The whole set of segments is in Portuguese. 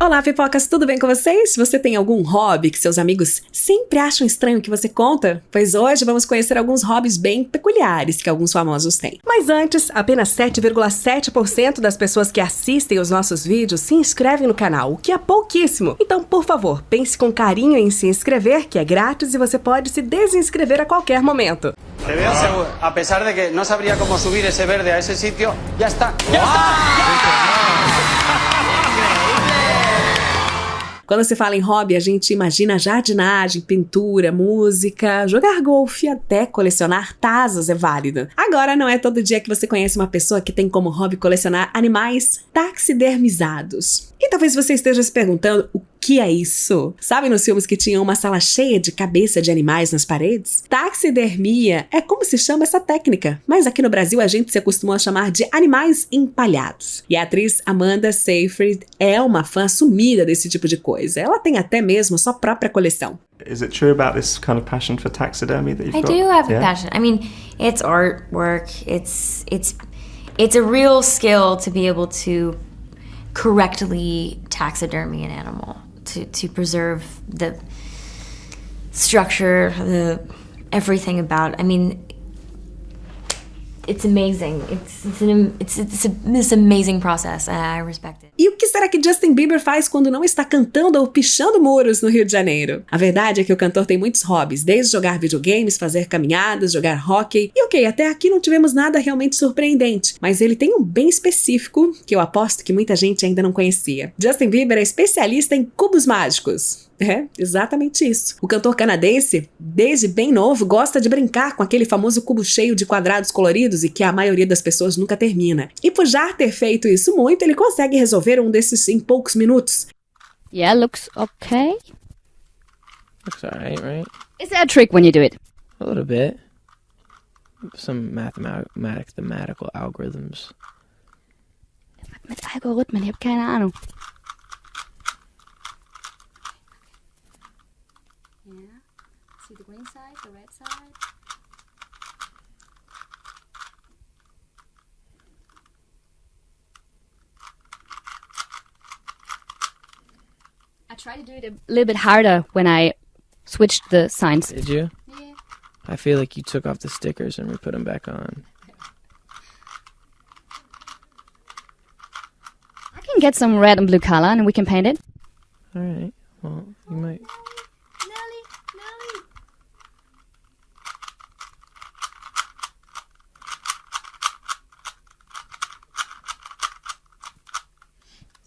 Olá, pipocas, tudo bem com vocês? Você tem algum hobby que seus amigos sempre acham estranho que você conta? Pois hoje vamos conhecer alguns hobbies bem peculiares que alguns famosos têm. Mas antes, apenas 7,7% das pessoas que assistem os nossos vídeos se inscrevem no canal, o que é pouquíssimo. Então, por favor, pense com carinho em se inscrever, que é grátis e você pode se desinscrever a qualquer momento. Te veo seguro. A pesar de que no sabría cómo subir ese verde a ese sitio, ya está. ¡Ya está! Quando se fala em hobby, a gente imagina jardinagem, pintura, música, jogar golfe, até colecionar tazos é válido. Agora, não é todo dia que você conhece uma pessoa que tem como hobby colecionar animais taxidermizados. E talvez você esteja se perguntando o que é isso? Sabe nos filmes que tinham uma sala cheia de cabeça de animais nas paredes? Taxidermia é como se chama essa técnica, mas aqui no Brasil a gente se acostumou a chamar de animais empalhados. E a atriz Amanda Seyfried é uma fã assumida desse tipo de coisa. Ela tem até mesmo sua própria coleção. Is it true about this kind of passion for taxidermy that you've got? I do have a passion. I mean, it's artwork. It's a real skill to be able to correctly taxidermy an animal, to preserve the structure, the everything about it. I mean, it's amazing. It's this amazing process, and I respect it. E o que será que Justin Bieber faz quando não está cantando ou pichando muros no Rio de Janeiro? A verdade é que o cantor tem muitos hobbies, desde jogar videogames, fazer caminhadas, jogar hóquei. E ok, até aqui não tivemos nada realmente surpreendente, mas ele tem um bem específico que eu aposto que muita gente ainda não conhecia. Justin Bieber é especialista em cubos mágicos. É, exatamente isso. O cantor canadense, desde bem novo, gosta de brincar com aquele famoso cubo cheio de quadrados coloridos e que a maioria das pessoas nunca termina. E por já ter feito isso muito, ele consegue resolver um desses em poucos minutos. Yeah, looks okay. Looks alright, right? Is there a trick when you do it? A little bit. Some mathematical algorithms. Mit Algorithmen, ich habe keine Ahnung. Yeah. See the green side, the red side. I tried to do it a little bit harder when I switched the signs. Did you? Yeah. I feel like you took off the stickers and we put them back on. I can get some red and blue color and we can paint it. Alright, well, you might... Nelly.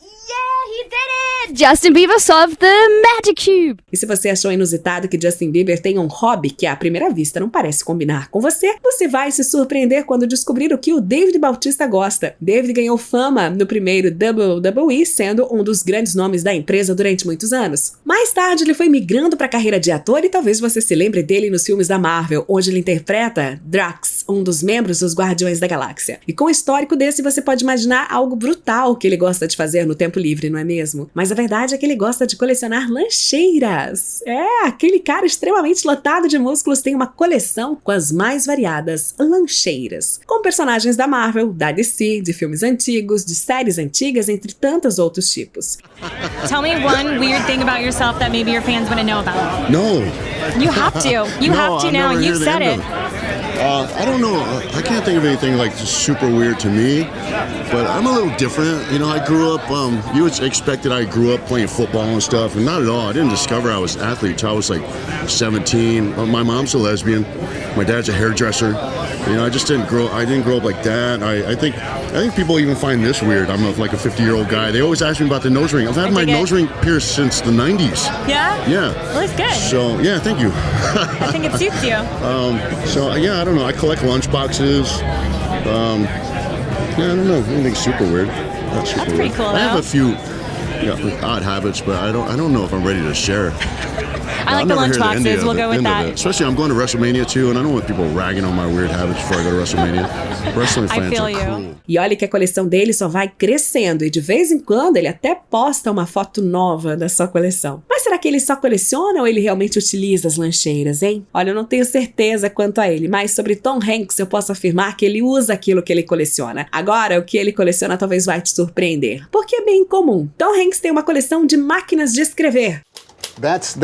Yeah, he did it! Justin Bieber solved the magic cube! E se você achou inusitado que Justin Bieber tem um hobby que à primeira vista não parece combinar com você, você vai se surpreender quando descobrir o que o David Bautista gosta. David ganhou fama no primeiro WWE, sendo um dos grandes nomes da empresa durante muitos anos. Mais tarde ele foi migrando para a carreira de ator e talvez você se lembre dele nos filmes da Marvel, onde ele interpreta Drax, um dos membros dos Guardiões da Galáxia. E com o histórico desse você pode imaginar algo brutal que ele gosta de fazer no tempo livre, não é mesmo? Mas a verdade é que ele gosta de colecionar lancheiras. É, aquele cara extremamente lotado de músculos tem uma coleção com as mais variadas lancheiras, com personagens da Marvel, da DC, de filmes antigos, de séries antigas, entre tantos outros tipos. Tell me one weird thing about yourself that maybe your fans want to know about. No. You have to. You have to now. You said it. I don't know. I can't think of anything like super weird to me, but I'm a little different. You know, I grew up, you would expect that I grew up playing football and stuff, and not at all. I didn't discover I was an athlete until I was like 17. My mom's a lesbian. My dad's a hairdresser. You know, I didn't grow up like that. I think people even find this weird. I'm like a 50-year-old guy. They always ask me about the nose ring. I've had my nose ring pierced since the 90s. Yeah? Yeah. Well, it's good. So, yeah, thank you. I think it suits you. So, yeah, I don't know. I collect lunch boxes. Yeah, I don't know. Anything super weird. Not super That's pretty weird. cool, I have though. a few odd habits, but I don't know if I'm ready to share. I like the lunch boxes. We'll go with that. Especially, I'm going to WrestleMania too, and I don't want people ragging on my weird habits before I go to WrestleMania. Wrestling I fans feel are you. cool. E olha que a coleção dele só vai crescendo e de vez em quando ele até posta uma foto nova da sua coleção. Mas será será que ele só coleciona ou ele realmente utiliza as lancheiras, hein? Olha, eu não tenho certeza quanto a ele, mas sobre Tom Hanks eu posso afirmar que ele usa aquilo que ele coleciona. Agora, o que ele coleciona talvez vai te surpreender, porque é bem comum. Tom Hanks tem uma coleção de máquinas de escrever. That's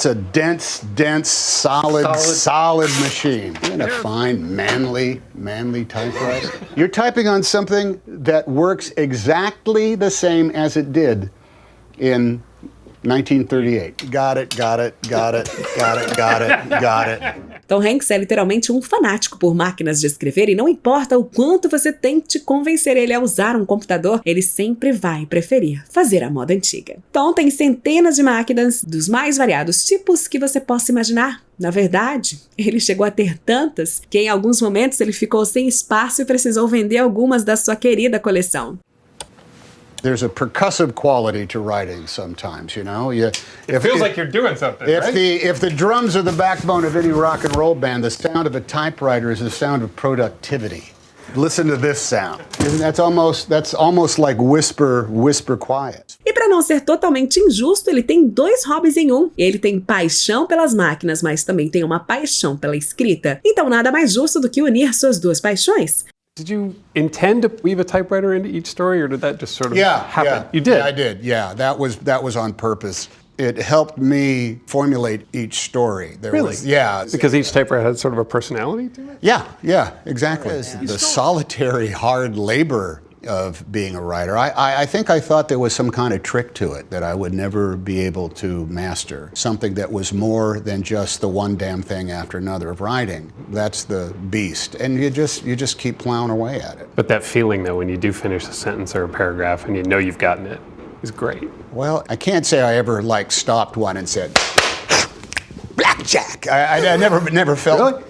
a dense, solid machine. Isn't it fine, manly typewriter? You're typing on something that works exactly the same as it did in 1938. Got it. Tom Hanks é literalmente um fanático por máquinas de escrever e não importa o quanto você tente convencer ele a usar um computador, ele sempre vai preferir fazer a moda antiga. Tom tem centenas de máquinas dos mais variados tipos que você possa imaginar. Na verdade, ele chegou a ter tantas que em alguns momentos ele ficou sem espaço e precisou vender algumas da sua querida coleção. There's a percussive quality to writing sometimes, you know? It feels like you're doing something, right? If the drums are the backbone of any rock and roll band, the sound of a typewriter is the sound of productivity. Listen to this sound. That's almost like whisper quiet. E para não ser totalmente injusto, ele tem 2 hobbies em um. Ele tem paixão pelas máquinas, mas também tem uma paixão pela escrita. Então nada mais justo do que unir suas 2 paixões. Did you intend to weave a typewriter into each story, or did that just sort of happen? Yeah. You did? Yeah, I did. Yeah, that was on purpose. It helped me formulate each story. Really? Yeah. Because each typewriter had sort of a personality to it? Yeah, exactly. The solitary, hard labor of being a writer. I think I thought there was some kind of trick to it that I would never be able to master. Something that was more than just the one damn thing after another of writing. That's the beast. And you just keep plowing away at it. But that feeling, though, when you do finish a sentence or a paragraph and you know you've gotten it, is great. Well, I can't say I ever, stopped one and said, blackjack. I never felt... Really?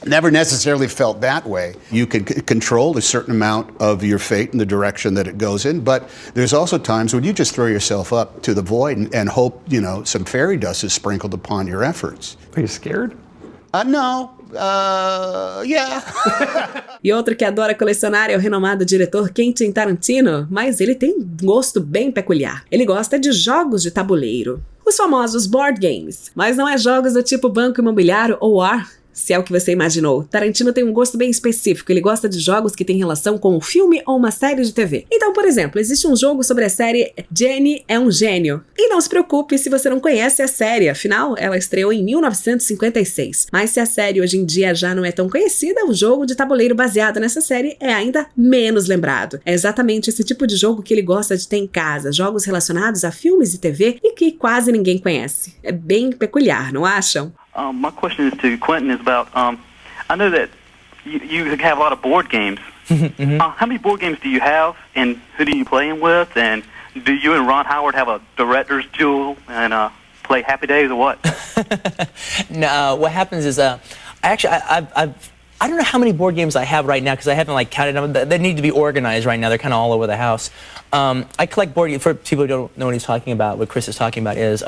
Never necessarily felt that way. You can control a certain amount of your fate and the direction that it goes in, but there's also times when you just throw yourself up to the void and hope, some fairy dust is sprinkled upon your efforts. Are you scared? No. Yeah. E outro que adora colecionar é o renomado diretor Quentin Tarantino, mas ele tem um gosto bem peculiar. Ele gosta de jogos de tabuleiro, os famosos board games, mas não é jogos do tipo Banco Imobiliário ou War, se é o que você imaginou. Tarantino tem um gosto bem específico, ele gosta de jogos que têm relação com um filme ou uma série de TV. Então, por exemplo, existe um jogo sobre a série Jenny é um Gênio. E não se preocupe se você não conhece a série, afinal, ela estreou em 1956. Mas se a série hoje em dia já não é tão conhecida, o jogo de tabuleiro baseado nessa série é ainda menos lembrado. É exatamente esse tipo de jogo que ele gosta de ter em casa, jogos relacionados a filmes e TV e que quase ninguém conhece. É bem peculiar, não acham? My question is to Quentin is about, I know that you have a lot of board games. How many board games do you have, and who do you play them with, and do you and Ron Howard have a director's duel and play Happy Days or what? No, what happens is, I don't know how many board games I have right now because I haven't counted them. They need to be organized right now. They're kind of all over the house. I collect board games. For people who don't know what he's talking about, what Chris is talking about is,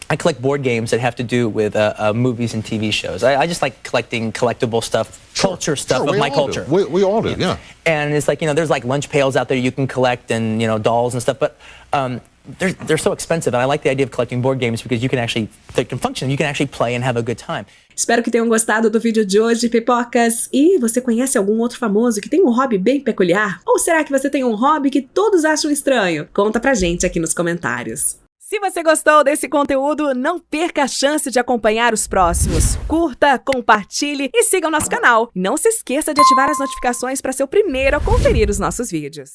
I collect board games that have to do with movies and TV shows. I just like collecting collectible stuff, culture stuff of my culture. We all do, yeah. And it's there's lunch pails out there you can collect and, dolls and stuff, but they're so expensive. And I like the idea of collecting board games because they can function, you can actually play and have a good time. Espero que tenham gostado do vídeo de hoje, pipocas. E você conhece algum outro famoso que tem um hobby bem peculiar? Ou será que você tem um hobby que todos acham estranho? Conta pra gente aqui nos comentários. Se você gostou desse conteúdo, não perca a chance de acompanhar os próximos. Curta, compartilhe e siga o nosso canal. Não se esqueça de ativar as notificações para ser o primeiro a conferir os nossos vídeos.